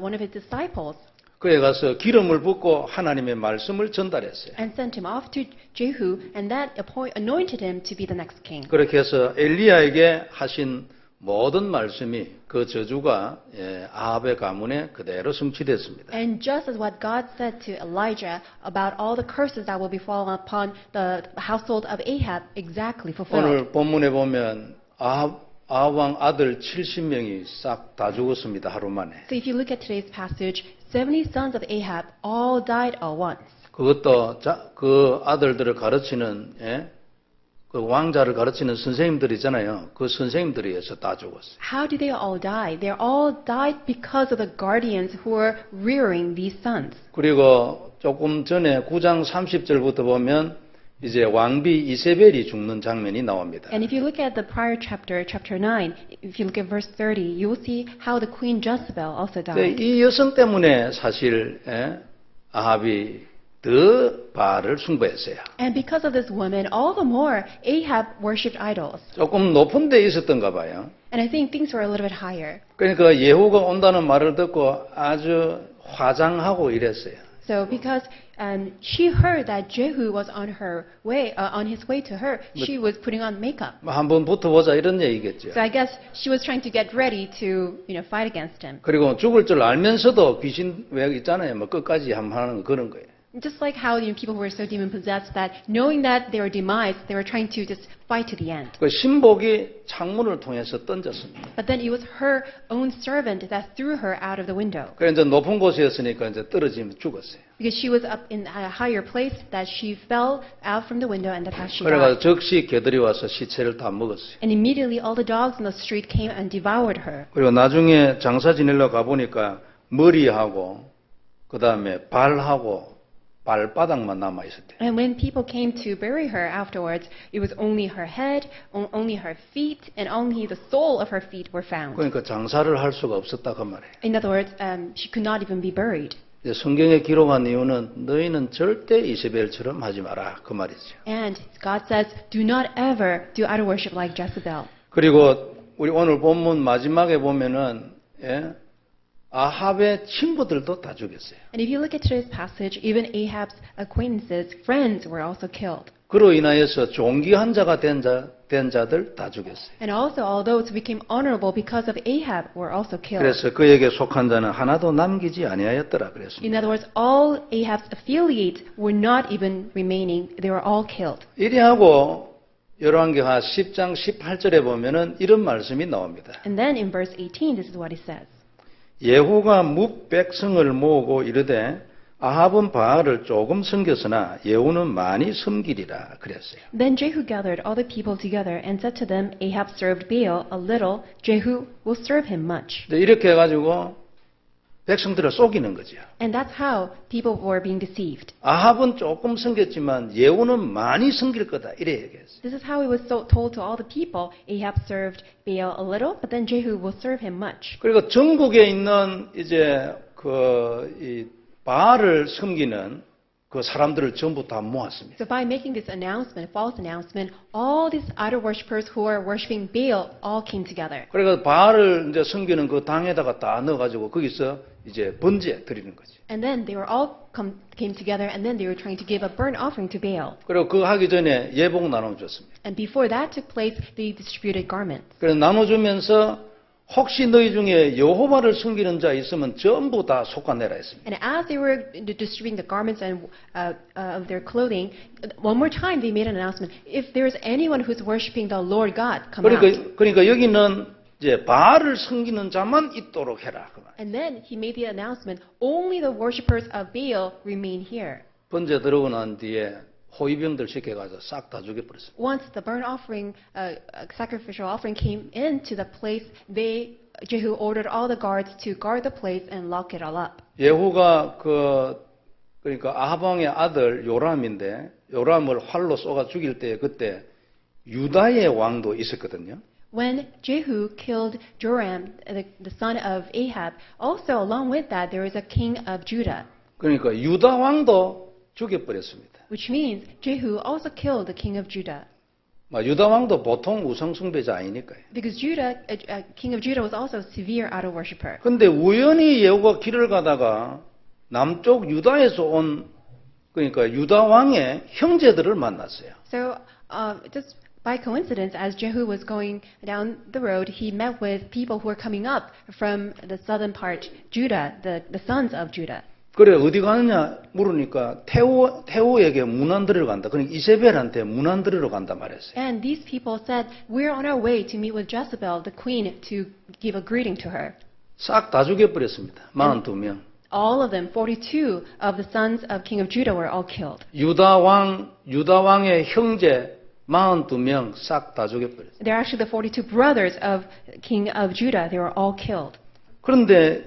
one of his disciples 그에 가서 기름을 붓고 하나님의 말씀을 전달했어요. and sent him off to Jehu, and that anointed him to be the next king. 그렇게 해서 엘리야에게 하신 모든 말씀이 그 저주가 아합의 가문에 그대로 성취됐습니다. And just as what God said to Elijah about all the curses that will befall upon the household of Ahab exactly fulfilled. 오늘 본문에 보면 아합 왕 아들 70명이 싹 다 죽었습니다. 하루 만에. So if you look at today's passage, 70 sons of Ahab all died all once. 그것도 그 아들들을 가르치는 그 왕자를 가르치는 선생님들이잖아요. 그 선생님들에 의해서 다 죽었어요. How did they all die? They all died because of the guardians who were rearing these sons. 그리고 조금 전에 9장 30절부터 보면 이제 왕비 이세벨이 죽는 장면이 나옵니다. And if you look at the prior chapter, chapter 9, if you look at verse 30, you will see how the queen Jezebel also died. 이 여성 때문에 사실 아합이 더 바알을 숭배했어요. And because of this woman, all the more Ahab worshipped idols. 조금 높은 데 있었던가 봐요. And I think things were a little bit higher. 그러니까 예후가 온다는 말을 듣고 아주 화장하고 이랬어요. So because she heard that Jehu was on his way to her, she was putting on makeup. 한번 붙어보자 이런 얘기겠죠. So I guess she was trying to get ready to, fight against him. 그리고 죽을 줄 알면서도 귀신 왜 있잖아요. 뭐 끝까지 한번 하는 그런 거예요. Just like how people who were so demon possessed that knowing that they were demised, they were trying to just fight to the end. 그 신복이 창문을 통해서 던졌습니다. But then it was her own servant that threw her out of the window. 그래 이제 높은 곳이었으니까 이제 떨어지면 죽었어요. Because she was up in a higher place that she fell out from the window and that's how she 그래가지고 died. 즉시 개들이 와서 시체를 다 먹었어요. And immediately all the dogs on the street came and devoured her. 그리고 나중에 장사 지내러 가보니까 머리하고 그 다음에 발하고 발바닥만 남아 있었대요. And when people came to bury her afterwards, it was only her head, only her feet, and only the sole of her feet were found. 그러니까 장사를 할 수가 없었다 그 말이에요. In other words, she could not even be buried. 이제 성경에 기록한 이유는 너희는 절대 이세벨처럼 하지 마라 그 말이죠. And God says, do not ever do idol worship like Jezebel. 그리고 우리 오늘 본문 마지막에 보면은 아합의 친구들도 다 죽였어요. And if you look at today's passage, even Ahab's acquaintances, friends were also killed. 그로 인하여서 존귀한 자가 된 자들 다 죽였어요. And also all those who became honorable because of Ahab were also killed. 그래서 그에게 속한 자는 하나도 남기지 아니하였더라 그랬습니다. In other words, all Ahab's affiliates were not even remaining. They were all killed. 이리하고 열왕기하 10장 18절에 보면은 이런 말씀이 나옵니다. And then in verse 18, this is what he says. 예후가 뭇 백성을 모으고 이르되 아합은 바알을 조금 섬겼으나 예후는 많이 섬기리라 그랬어요. Then Jehu gathered all the people together and said to them, Ahab served Baal a little, Jehu will serve him much. 이렇게 해가지고 백성들을 속이는 거죠. And that's how people were being deceived. 아합은 조금 섬겼지만 예후는 많이 섬길 거다 이래 얘기했어요. This is how it was told to all the people. Ahab served Baal a little, but then Jehu will serve him much. 그리고 전국에 있는 이제 이 바알을 섬기는 그 사람들을 전부 다 모았습니다. So by making this announcement, false announcement, all these idol worshippers who are worshiping Baal all came together. 그래서 바알을 이제 섬기는 그 당에다가 다 넣어가지고 거기서 이제 번제 드리는 거지. And then they were all came together, and then they were trying to give a burnt offering to Baal. 그리고 그거 하기 전에 예복 나눠줬습니다. And before that took place, they distributed garments. 그래서 나눠주면서 혹시 너희 중에 여호와를 섬기는 자 있으면 전부 다 솎아내라 했습니다. And as they were distributing the garments and of their clothing, one more time they made an announcement: if there is anyone who's worshiping the Lord God, come out. 그러니까 여기는 이제 바알을 섬기는 자만 있도록 해라. 그 말. And then he made the announcement: only the worshippers of Baal remain here. 번제 들어오고 난 뒤에 호위병들 시켜가지고 싹 다 죽여버렸어요. Once the burnt offering, sacrificial offering came into the place, Jehu ordered all the guards to guard the place and lock it all up. 예후가 그러니까 아합 왕의 아들 요람인데 요람을 활로 쏘아 죽일 때 그때 유다의 왕도 있었거든요. When Jehu killed Joram, the son of Ahab, also along with that there was a king of Judah, 그러니까 유다 왕도 죽여버렸습니다. which means Jehu also killed the king of Judah. 유다 왕도 보통 우상 숭배자 아니니까요. Because king of Judah was also a severe idol worshiper. 근데 우연히 예후가 길을 가다가 남쪽 유다에서 온 그러니까 유다 왕의 형제들을 만났어요. So just by coincidence, as Jehu was going down the road, he met with people who were coming up from the southern part, Judah, the sons of Judah. 그래 어디 가느냐 물으니까 태우에게 문안 들으러 간다. 그러니까 이세벨한테 문안 들으러 간다 말했어요. And these people said, "We're on our way to meet with Jezebel, the queen, to give a greeting to her." 싹 다 죽여버렸습니다. 42명. All of them, 42 of the sons of king of Judah, were all killed. 유다 왕의 형제 42명 싹 다 죽여버렸어요. They're actually the 42 brothers of king of Judah. They were all killed. 그런데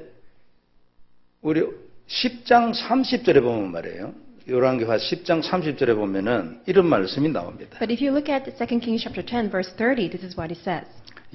우리 10장 30절에 보면 말이에요. 열왕기하 10장 30절에 보면은 이런 말씀이 나옵니다. But if you look at 2 Kings chapter 10, verse 30, this is what it says.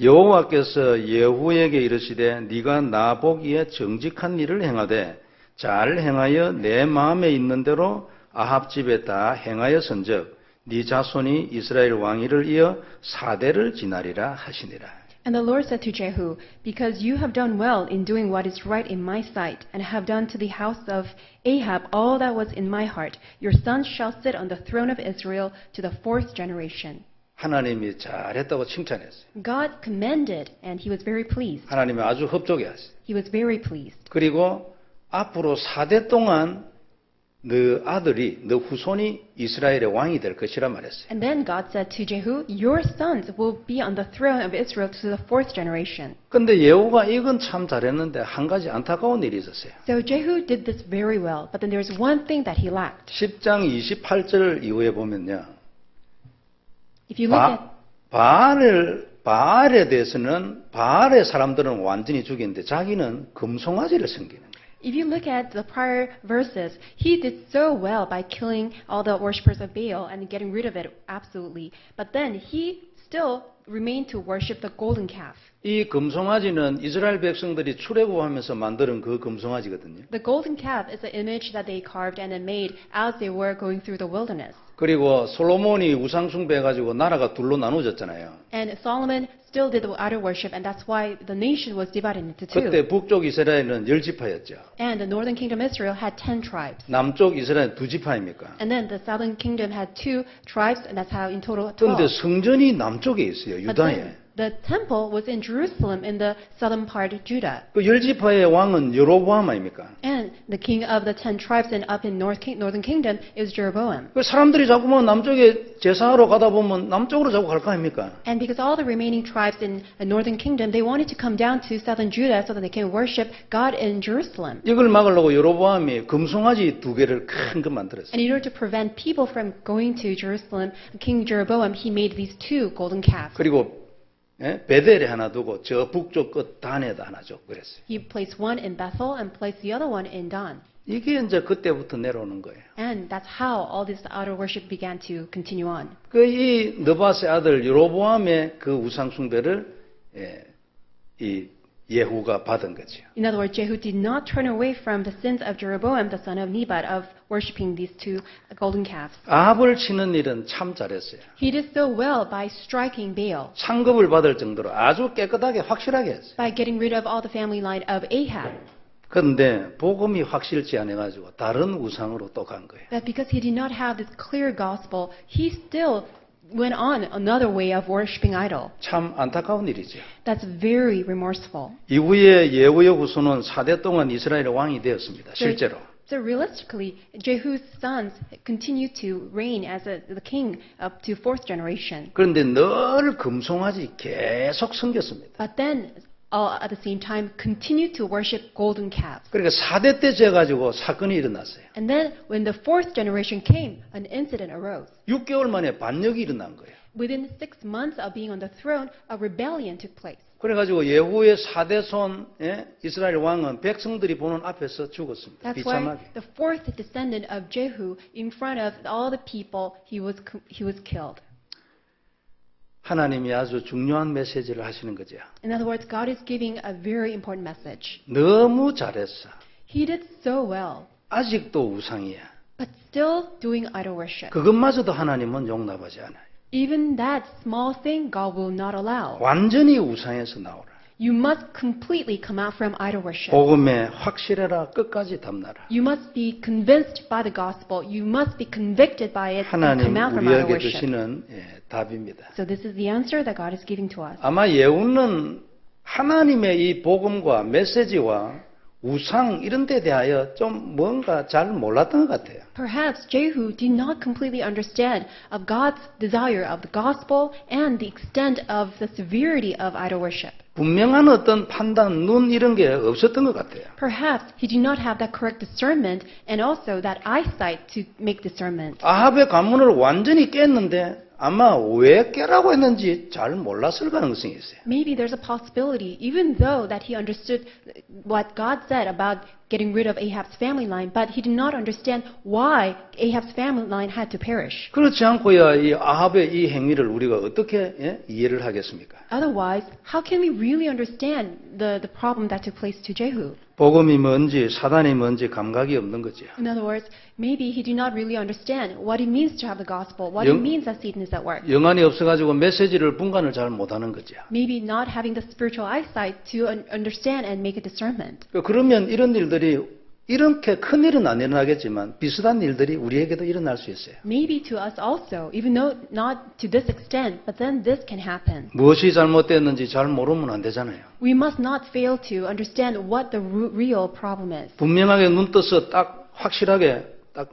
여호와께서 예후에게 이르시되 네가 나 보기에 정직한 일을 행하되 잘 행하여 내 마음에 있는 대로 아합 집에 다 행하였은즉 네 자손이 이스라엘 왕위를 이어 4대를 지나리라 하시니라. And the Lord said to Jehu, "Because you have done well in doing what is right in my sight, and have done to the house of Ahab all that was in my heart, your sons shall sit on the throne of Israel to the 4th generation." 하나님이 잘했다고 칭찬했어요. God commended, and he was very pleased. 하나님이 아주 흡족해하셨어요. He was very pleased. 그리고 앞으로 4대 동안 너 아들이, 너 후손이 이스라엘의 왕이 될 것이라 말했어요. And then God said to Jehu, "Your sons will be on the throne of Israel to the 4th generation." 근데 예후가 이건 참 잘했는데 한 가지 안타까운 일이 있었어요. So Jehu did this very well, but then there's one thing that he lacked. 10장 28절 이후에 보면요. If you look at 바알에 대해서는 바알의 사람들은 완전히 죽였는데 자기는 금송아지를 섬기는 거예요. If you look at the prior verses, he did so well by killing all the worshippers of Baal and getting rid of it absolutely. But then he still remained to worship the golden calf. 이 금송아지는 이스라엘 백성들이 출애굽하면서 만드는 그 금송아지거든요. The golden calf is an image that they carved and then made as they were going through the wilderness. 그리고 솔로몬이 우상 숭배해가지고 나라가 둘로 나누어졌잖아요. And Solomon still did the idol worship, and that's why the nation was divided into two. 그때 북쪽 이스라엘은 10지파였죠. And the northern kingdom Israel had 10 tribes. 남쪽 이스라엘 2지파입니까? And then the southern kingdom had 2 tribes, and that's how in total 12. 그런데 성전이 남쪽에 있어요. But 유다에. then the temple was in Jerusalem in the southern part of Judah. 그 10지파의 왕은 여로보암 아닙니까? And the king of the 10 tribes and up in northern kingdom is Jeroboam. 그 사람들이 자꾸만 남쪽에 제사하러 가다 보면 남쪽으로 자꾸 갈 거 아닙니까? And because all the remaining tribes in the northern kingdom, they wanted to come down to southern Judah so that they can worship God in Jerusalem. 이걸 막으려고 여로보암이 금송아지 2개를 큰 거 만들었어요. And in order to prevent people from going to Jerusalem, King Jeroboam, he made these 2 golden calves. 그리고 베델에 하나 두고 저 북쪽 끝 단에다 하나 줘 그랬어요. He placed one in Bethel and placed the other one in Dan. 이게 이제 그때부터 내려오는 거예요. And that's how all this idol worship began to continue on. 그 이 느바스의 아들 여로보암의 그 우상 숭배를 이 예후가 받은 거죠. In other words, Jehu did not turn away from the sins of Jeroboam, the son of Nebat, of worshiping these 2 golden calves. 아합을 치는 일은 참 잘했어요. He did so well by striking Baal, 상급을 받을 정도로 아주 깨끗하게 확실하게 했어요. by getting rid of all the family line of Ahab. 그런데 복음이 확실치 않아가지고 다른 우상으로 또 간 거예요. But because he did not have this clear gospel, he still went on another way of worshiping idol. 참 안타까운 일이죠. That's very remorseful. 이후에 예후의 후손은 4대 동안 이스라엘의 왕이 되었습니다. 실제로. So realistically, Jehu's sons continued to reign as the king up to 4th generation. 그런데 늘 금송아지 계속 섬겼습니다. But then all at the same time continue to worship golden calves. 그러니까 4대 때 재가지고 사건이 일어났어요. And then when the fourth generation came, an incident arose. 6개월 만에 반역이 일어난 거예요. Within 6 months of being on the throne, a rebellion took place. 그래가지고 예후의 4대 손 이스라엘 왕은 백성들이 보는 앞에서 죽었습니다. That's why 비참하게. the fourth descendant of Jehu, in front of all the people, he was killed. 하나님이 아주 중요한 메시지를 하시는 거죠. In other words, God is giving a very important message. 너무 잘했어. He did so well, 아직도 우상이야. but still doing idol worship. 그것마저도 하나님은 용납하지 않아요. Even that small thing God will not allow. 완전히 우상에서 나오라. You must completely come out from idol worship. 복음에 확실해라. 끝까지 담나라. You must be convinced by the gospel. You must be convicted by it and 하나님 come out from idol 우리에게 worship. 주시는 답입니다. So this is the answer that God is giving to us. 아마 예후는 하나님의 이 복음과 메시지와 우상 이런 데 대하여 좀 뭔가 잘 몰랐던 것 같아요. Perhaps Jehu did not completely understand of God's desire of the gospel and the extent of the severity of idol worship. 분명한 어떤 판단, 눈 이런 게 없었던 것 같아요. Perhaps he did not have that correct discernment and also that eyesight to make discernment. 아합의 가문을 완전히 깼는데 아마 왜 깨라고 했는지 잘 몰랐을 가능성이 있어요. Maybe there's a possibility, even though that he understood what God said about getting rid of Ahab's family line, but he did not understand why Ahab's family line had to perish. 그렇지 않고야 이 아합의 이 행위를 우리가 어떻게 이해를 하겠습니까? Otherwise, how can we really understand the problem that took place to Jehu? 복음이 뭔지 사단이 뭔지 감각이 없는 거죠. In other words, maybe he did not really understand what it means to have the gospel, what it means that Satan is at work. 영안이 없어가지고 메시지를 분간을 잘 못하는 거죠. Maybe not having the spiritual eyesight to understand and make a discernment. 그러면 이런 일들이 이렇게 큰 일은 안 일어나겠지만 비슷한 일들이 우리에게도 일어날 수 있어요. Maybe to us also, even though not to this extent, but then this can happen. 무엇이 잘못됐는지 잘 모르면 안 되잖아요. We must not fail to understand what the real problem is. 분명하게 눈 떠서 딱 확실하게 딱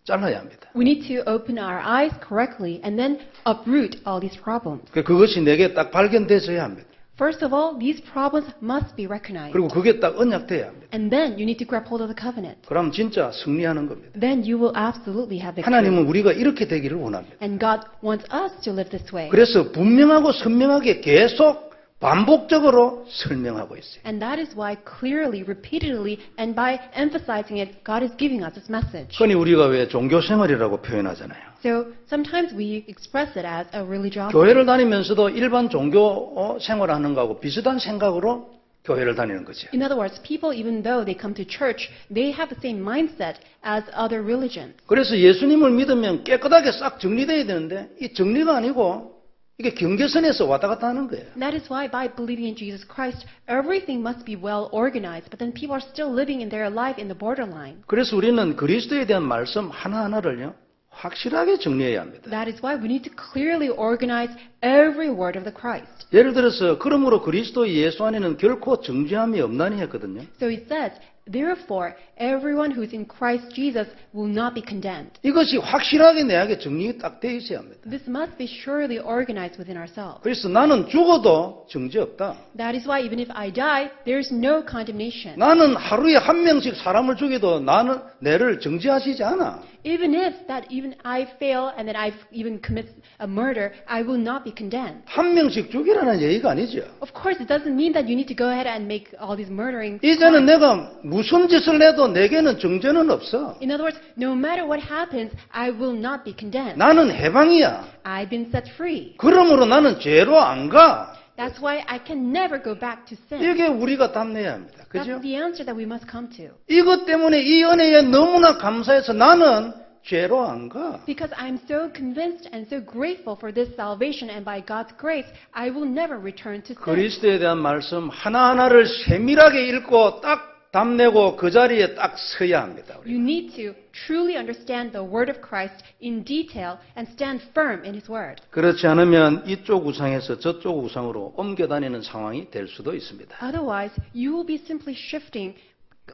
잘라야 합니다. We need to open our eyes correctly and then uproot all these problems. 그것이 내게 딱 발견돼서야 합니다. First of all, these problems must be recognized. 그리고 그게 딱 언약돼야 합니다. And then you need to grab hold of the covenant. 그럼 진짜 승리하는 겁니다. Then you will absolutely have victory. 하나님은 우리가 이렇게 되기를 원합니다. And God wants us to live this way. 그래서 분명하고 선명하게 계속 반복적으로 설명하고 있어요. And that is why clearly, repeatedly, and by emphasizing it, God is giving us this message. 흔히 우리가 왜 종교 생활이라고 표현하잖아요. So sometimes we express it as a religiosity. 교회를 다니면서도 일반 종교 생활을 하는 거하고 비슷한 생각으로 교회를 다니는 거죠. In other words, people, even though they come to church, they have the same mindset as other religions. 그래서 예수님을 믿으면 깨끗하게 싹 정리돼야 되는데 이 정리가 아니고 이게 경계선에서 왔다 갔다 하는 거예요. That is why by believing in Jesus Christ, everything must be well organized, but then people are still living in their life in the borderline. 그래서 우리는 그리스도에 대한 말씀 하나하나를요 확실하게 정리해야 합니다. That is why we need to clearly organize every word of the Christ. 예를 들어서 그러므로 그리스도 예수 안에는 결코 정죄함이 없나니 했거든요. So it says, therefore, everyone who is in Christ Jesus will not be condemned. 이것이 확실하게 내게 정리 딱 되어 있어야 합니다. This must be surely organized within ourselves. 그래서 나는 죽어도 정죄 없다. That is why even if I die, there is no condemnation. 나는 하루에 한 명씩 사람을 죽여도 나는 내를 정죄하시지 않아. Even if that even I fail and that I even commit a murder, I will not be condemned. 한 명씩 죽이라는 얘기가 아니죠. Of course, it doesn't mean that you need to go ahead and make all these murdering. 이제는 내가 무슨 짓을 해도 내게는 정죄는 없어. In other words, no matter what happens, I will not be condemned. 나는 해방이야. I've been set free. 그러므로 나는 죄로 안 가. That's why I can never go back to sin. 이게 우리가 답내야 합니다. That's 그죠? the answer that we must come to. 이것 때문에 이 은혜에 너무나 감사해서 나는 죄로 안 가. Because I'm so convinced and so grateful for this salvation and by God's grace, I will never return to sin. 그리스도에 대한 말씀 하나하나를 세밀하게 읽고 딱 답내고 그 자리에 딱 서야 합니다. You need to truly understand the word of Christ in detail and stand firm in His word. 그렇지 않으면 이쪽 우상에서 저쪽 우상으로 옮겨 다니는 상황이 될 수도 있습니다. Otherwise, you will be simply shifting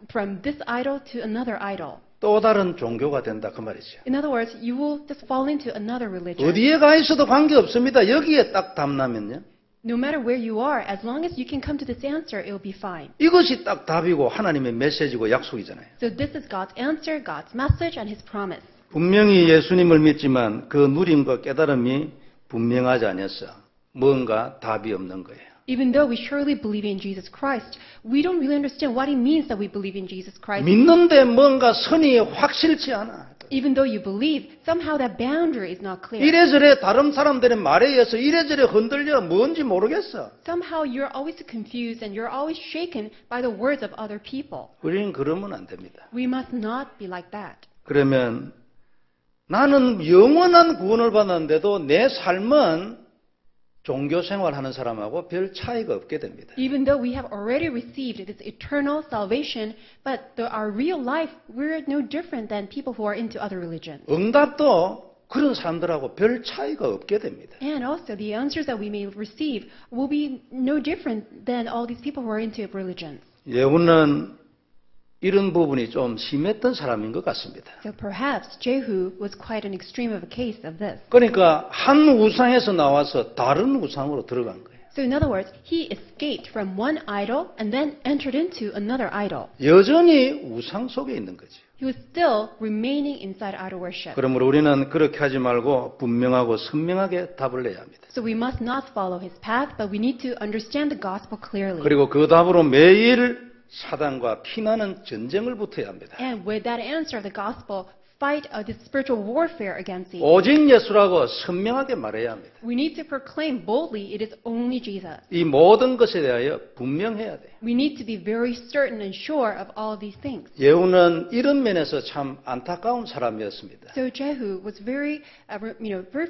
from this idol to another idol. 또 다른 종교가 된다 그 말이죠. In other words, you will just fall into another religion. 어디에 가 있어도 관계없습니다. 여기에 딱 답나면요. No matter where you are, as long as you can come to this answer, it will be fine. 이것이 딱 답이고 하나님의 메시지고 약속이잖아요. So this is God's answer, God's message, and His promise. 분명히 예수님을 믿지만 그 누림과 깨달음이 분명하지 않았어. 뭔가 답이 없는 거예요. Even though we surely believe in Jesus Christ, we don't really understand what it means that we believe in Jesus Christ. 믿는데 뭔가 선이 확실치 않아. Even though you believe, somehow that boundary is not clear. 이래저래 다른 사람들의 말에 의해서 이래저래 흔들려 뭔지 모르겠어. Somehow you're always confused and you're always shaken by the words of other people. 우리는 그러면 안 됩니다. We must not be like that. 그러면 나는 영원한 구원을 받았는데도 내 삶은 종교 생활하는 사람하고 별 차이가 없게 됩니다. Even though we have already received this eternal salvation, but our real life, we're no different than people who are into other religions. 응답도 그런 사람들하고 별 차이가 없게 됩니다. And also the answers that we may receive will be no different than all these people who are into religions. 예후는 이런 부분이 좀 심했던 사람인 것 같습니다. So perhaps Jehu was quite an extreme of a case of this. 그러니까 한 우상에서 나와서 다른 우상으로 들어간 거예요. So in other words, he escaped from one idol and then entered into another idol. 여전히 우상 속에 있는 거죠. He was still remaining inside idol worship. 그러므로 우리는 그렇게 하지 말고 분명하고 선명하게 답을 내야 합니다. So we must not follow his path, but we need to understand the gospel clearly. 그리고 그 답으로 매일 사단과 피나는 전쟁을 붙어야 합니다. And with that answer of the gospel, fight this spiritual warfare against Satan. 오직 예수라고 선명하게 말해야 합니다. We need to proclaim boldly it is only Jesus. 이 모든 것에 대하여 분명해야 돼요. We need to be very certain and sure of all these things. 예후는 이런 면에서 참 안타까운 사람이었습니다. So Jehu was very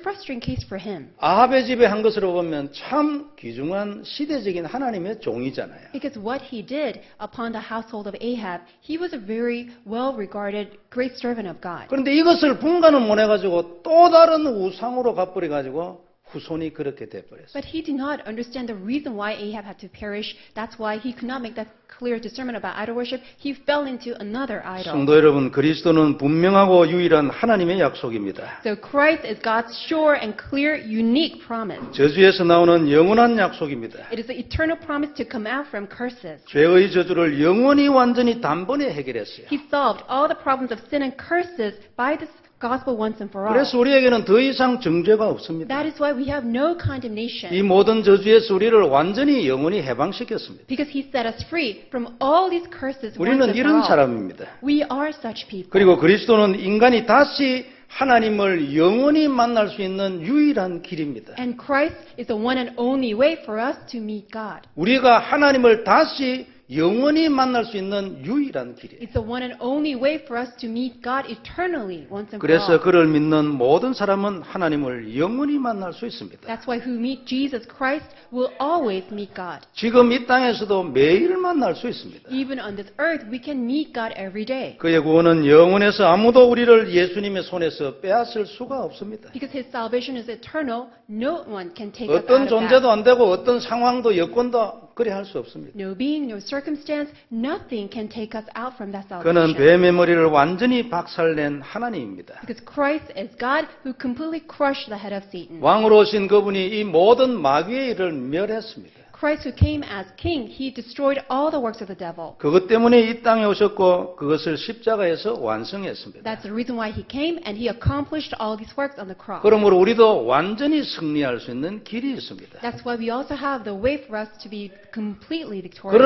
frustrating case for him. 아합의 집에 한 것으로 보면 참 귀중한 시대적인 하나님의 종이잖아요. Because what he did upon the household of Ahab, he was a very well-regarded great servant of God. 그런데 이것을 분간을 못 해가지고 또 다른 우상으로 가버려가지고 후손이 그렇게 돼버렸어요. But he did not understand the reason why Ahab had to perish. That's why he could not make that clear discernment about idol worship. He fell into another idol. 성도 여러분, 그리스도는 분명하고 유일한 하나님의 약속입니다. So Christ is God's sure and clear, unique promise. 저주에서 나오는 영원한 약속입니다. It is the eternal promise to come out from curses. 죄의 저주를 영원히 완전히 단번에 해결했어요. He solved all the problems of sin and curses by this gospel once and for all. 그래서 우리에게는 더 이상 정죄가 없습니다. That is why we have no 이 condemnation. 모든 저주에서 우리를 완전히 영원히 해방시켰습니다. Because he set us free from all these curses once 우리는 and for 이런 all. 사람입니다. We are such people. 그리고 그리스도는 인간이 다시 하나님을 영원히 만날 수 있는 유일한 길입니다. And Christ is the one and only way for us to meet God. 우리가 하나님을 다시 영원히 만날 수 있는 유일한 길이에요. It's the one and only way for us to meet God eternally once and for 그래서 all. 그를 믿는 모든 사람은 하나님을 영원히 만날 수 있습니다. That's why who meet Jesus Christ will always meet God. 지금 이 땅에서도 매일 만날 수 있습니다. Even on this earth, we can meet God every day. 그의 구원은 영원해서 아무도 우리를 예수님의 손에서 빼앗을 수가 없습니다. Because his salvation is eternal, no one can take us out 어떤 of 존재도 that. 안 되고 어떤 상황도 여건도 그래 할 수 없습니다. No being, no circumstance, nothing can take us out from that 그는 salvation. 뱀의 머리를 완전히 박살낸 하나님입니다. Because Christ is God who completely crushed the head of Satan. 왕으로 오신 그분이 이 모든 마귀의 일을 멸했습니다. Christ who came as king, he destroyed all the works of the devil. 그것 때문에 이 땅에 오셨고 그것을 십자가에서 완성했습니다. That's the reason why he came and he accomplished all these works on the cross. 그러므로 우리도 완전히 승리할 수 있는 길이 있습니다. That's why we also have the way for us to be completely victorious.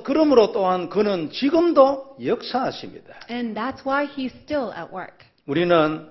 그러므로 또한 그는 지금도 역사하십니다. And that's why he's still at work. 우리는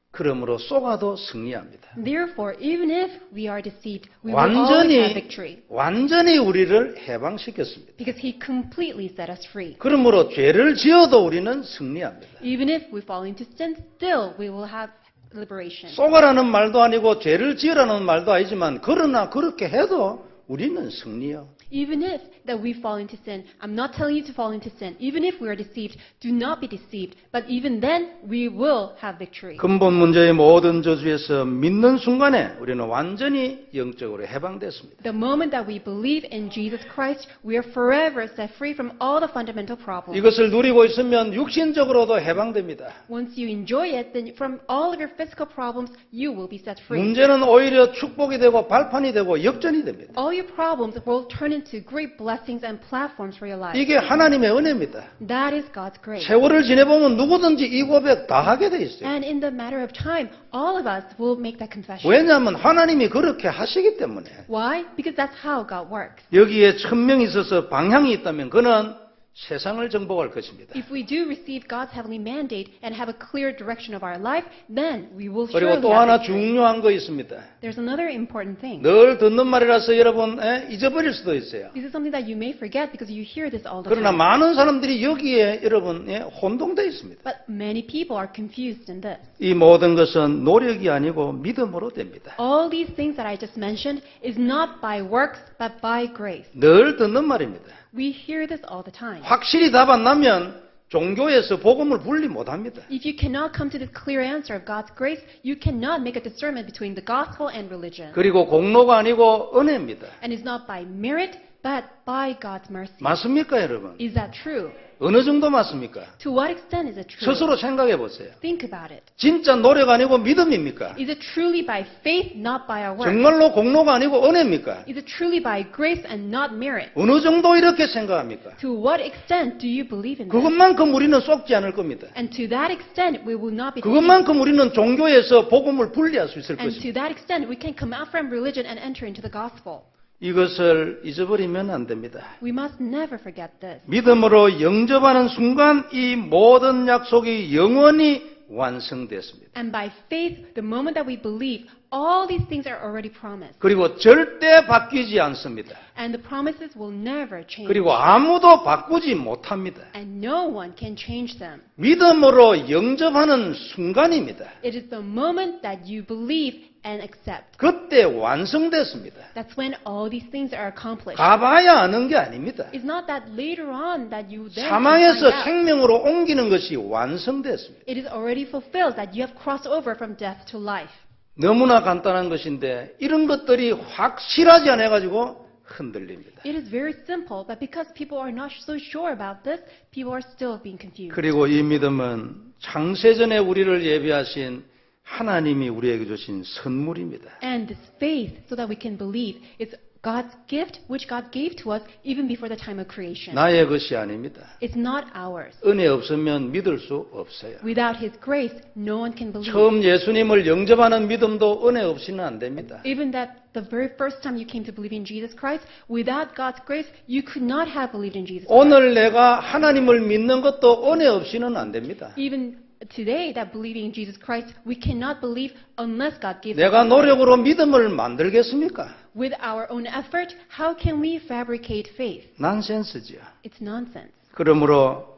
그러므로 쏘가도 승리합니다. Therefore, even if we are deceived, we will always have victory. 완전히 우리를 해방시켰습니다. Because he completely set us free. 그러므로 죄를 지어도 우리는 승리합니다. Even if we fall into sin, still we will have liberation. 쏘가라는 말도 아니고 죄를 지으라는 말도 아니지만 그러나 그렇게 해도 우리는 승리요. Even if that we fall into sin, I'm not telling you to fall into sin. Even if we are deceived, do not be deceived. But even then, we will have victory. 근본 문제의 모든 저주에서 믿는 순간에 우리는 완전히 영적으로 해방됐습니다. The moment that we believe in Jesus Christ, we are forever set free from all the fundamental problems. 이것을 누리고 있으면 육신적으로도 해방됩니다. Once you enjoy it, then from all of your physical problems, you will be set free. 문제는 오히려 축복이 되고 발판이 되고 역전이 됩니다. All your problems will turn into great blessings and platforms for your life. 이게 하나님의 은혜입니다. That is God's grace. 세월을 지내보면 누구든지 이 고백 다 하게 돼 있어요. And in the matter of time, all of us will make that confession. 왜냐하면 하나님이 그렇게 하시기 때문에. Why? Because that's how God works. 여기에 천명이 있어서 방향이 있다면 그는 세상을 정복할 것입니다. If we do receive God's heavenly mandate and have a clear direction of our life, then we will 그리고 surely 또 have 하나 victory. 중요한 거 있습니다. There's another important thing. 늘 듣는 말이라서 여러분 잊어버릴 수도 있어요. This is something that you may forget because you hear this all the 그러나 time. 많은 사람들이 여기에 여러분 혼동돼 있습니다. But many people are confused in this. 이 모든 것은 노력이 아니고 믿음으로 됩니다. All these things that I just mentioned is not by works, but by grace. 늘 듣는 말입니다. We hear this all the time. 확실히 답 안 나면 종교에서 복음을 분리 못합니다. If you cannot come to this clear answer of God's grace, you cannot make a discernment between the gospel and religion. 그리고 공로가 아니고 은혜입니다. And it's not by merit, but by God's mercy. 맞습니까, 여러분? Is that true? 어느 정도 맞습니까? To what extent is it true? 스스로 생각해 보세요. Think about it. 진짜 노력 아니고 믿음입니까? Is it truly by faith, not by our works? 정말로 공로가 아니고 은혜입니까? Is it truly by grace and not merit? 어느 정도 이렇게 생각합니까? To what extent do you believe in this? 그것만큼 우리는 속지 않을 겁니다. And to that extent, we will not be deceived. 그것만큼 우리는 종교에서 복음을 분리할 수 있을 And 것입니다. to that extent, we can come out from religion and enter into the gospel. 이것을 잊어버리면 안 됩니다. We must never forget this. 믿음으로 영접하는 순간 이 모든 약속이 영원히 완성됐습니다. And by faith, the moment that we believe, all these things are already promised. 그리고 절대 바뀌지 않습니다. And the promises will never change. 그리고 아무도 바꾸지 못합니다. And no one can change them. 믿음으로 영접하는 순간입니다. It is the moment that you believe and accept. 그때 완성됐습니다. That's when all these things are accomplished. 가봐야 아는 게 아닙니다. It's not that later on that you then can 사망에서 find out. 생명으로 옮기는 것이 완성됐습니다. It is already fulfilled that you have crossed over from death to life. 너무나 간단한 것인데 이런 것들이 확실하지 않아가지고 흔들립니다. It is very simple, but because people are not so sure about this, people are still being confused. 그리고 이 믿음은 창세전에 우리를 예비하신 하나님이 우리에게 주신 선물입니다. And this faith, so that we can believe, is God's gift, which God gave to us even before the time of creation. 나의 것이 아닙니다. It's not ours. 은혜 없으면 믿을 수 없어요. Without His grace, no one can believe. 처음 예수님을 영접하는 믿음도 은혜 없이는 안 됩니다. Even that the very first time you came to believe in Jesus Christ, without God's grace, you could not have believed in Jesus Christ. 오늘 내가 하나님을 믿는 것도 은혜 없이는 안 됩니다. Even today, that believing in Jesus Christ, we cannot believe unless God gives us 내가 grace. 노력으로 믿음을 만들겠습니까? With our own effort, how can we fabricate faith? 난센스지요. It's nonsense. 그러므로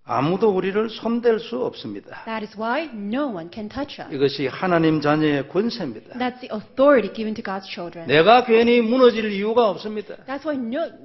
아무도 우리를 손댈 수 없습니다. That is why no one can touch us. 이것이 하나님 자녀의 권세입니다. That's the authority given to God's children. 내가 괜히 무너질 이유가 없습니다. That's why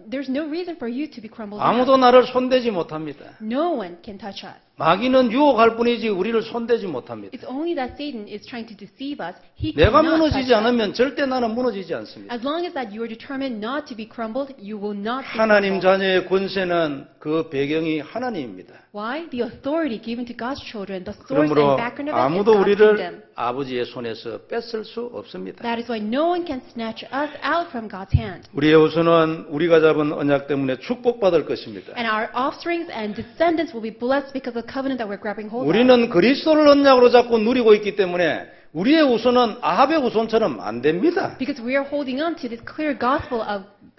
there's no reason for you to be crumbled 아무도 down. 나를 손대지 못합니다. No one can touch us. 마귀는 유혹할 뿐이지 우리를 손대지 못합니다. It's only that Satan is trying to deceive us. He 내가 cannot 무너지지 touch us. 않으면 절대 나는 무너지지 않습니다. As long as that you are determined not to be crumbled, you will not be 하나님 crumbled. 자녀의 권세는 그 배경이 하나님입니다. Why? The authority given to God's children, the source and 그러므로 background of it is 아무도 God's 우리를 kingdom. 아버지의 손에서 뺏을 수 없습니다. That is why no one can snatch us out from God's hand. 우리의 후손은 우리가 잡은 언약 때문에 축복받을 것입니다. And our offsprings and descendants will be blessed because of the covenant that we're grabbing hold of. 우리는 그리스도를 언약으로 잡고 누리고 있기 때문에 우리의 후손은 아합의 후손처럼 안 됩니다. Because we are holding on to this clear gospel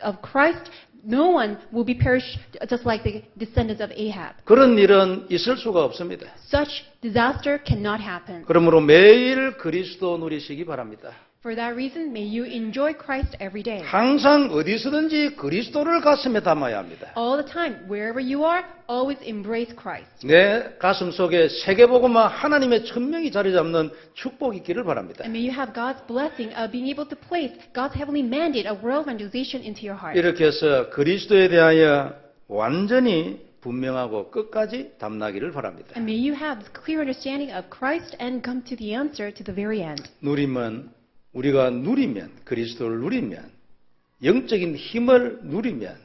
of Christ, no one will be perished just like the descendants of Ahab. 그런 일은 있을 수가 없습니다. Such disaster cannot happen. 그러므로 매일 그리스도 누리시기 바랍니다. For that reason, may you enjoy Christ every day. 항상 어디서든지 그리스도를 가슴에 담아야 합니다. All the time, wherever you are, always embrace Christ. 내 가슴 속에 세계복음화 하나님의 천명이 자리 잡는 축복이 있기를 바랍니다. And may you have God's blessing of being able to place God's heavenly mandate of world evangelization into your heart. 이렇게 해서 그리스도에 대하여 완전히 분명하고 끝까지 담나기를 바랍니다. And may you have this clear understanding of Christ and come to the answer to the very end. 누리면 우리가 누리면 그리스도를 누리면 영적인 힘을 누리면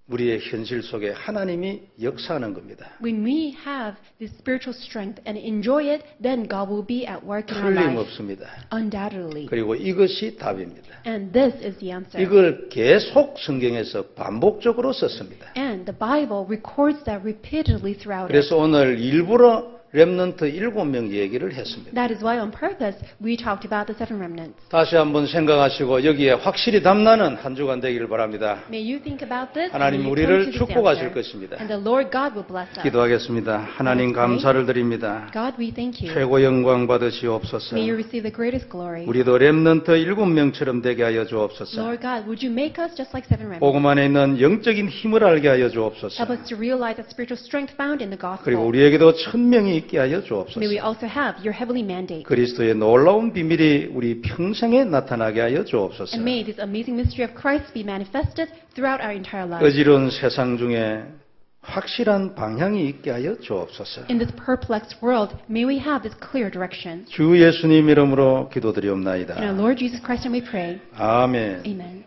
우리의 현실 속에 하나님이 역사하는 겁니다. When we have this spiritual strength and enjoy it, then God will be at work in our life. 틀림없습니다. Undoubtedly. 그리고 이것이 답입니다. And this is the answer. 이걸 계속 성경에서 반복적으로 썼습니다. And the Bible records that repeatedly throughout it. 그래서 오늘 일부러 렘넌트 7명 얘기를 했습니다. That is why on purpose we talked about the seven remnants. 다시 한번 생각하시고 여기에 확실히 담나는 한 주간 되기를 바랍니다. May you think about this. 하나님 and you 우리를 come to this 축복하실 answer. 것입니다. And the Lord God will bless us. 기도하겠습니다. 하나님 감사를 드립니다. God, we thank you. 최고 영광 받으시옵소서. May you receive the greatest glory. 우리도 렘넌트 7명처럼 되게 하여 주옵소서. Lord God, would you make us just like seven remnants? 복음 안에 있는 영적인 힘을 알게 하여 주옵소서. Help us to realize the spiritual strength found in the 그리고 gospel. 우리에게도 1000명이 있게 하여 주옵소서. May we also have your heavenly mandate. 그리스도의 놀라운 비밀이 우리 평생에 나타나게 하여 주옵소서. And may this amazing mystery of Christ be manifested throughout our entire lives. 어지러운 세상 중에 확실한 방향이 있게 하여 주옵소서. In this perplexed world, may we have this clear direction. 주 예수님 이름으로 In our 기도드리옵나이다. Lord Jesus Christ, and we pray. 아멘. Amen.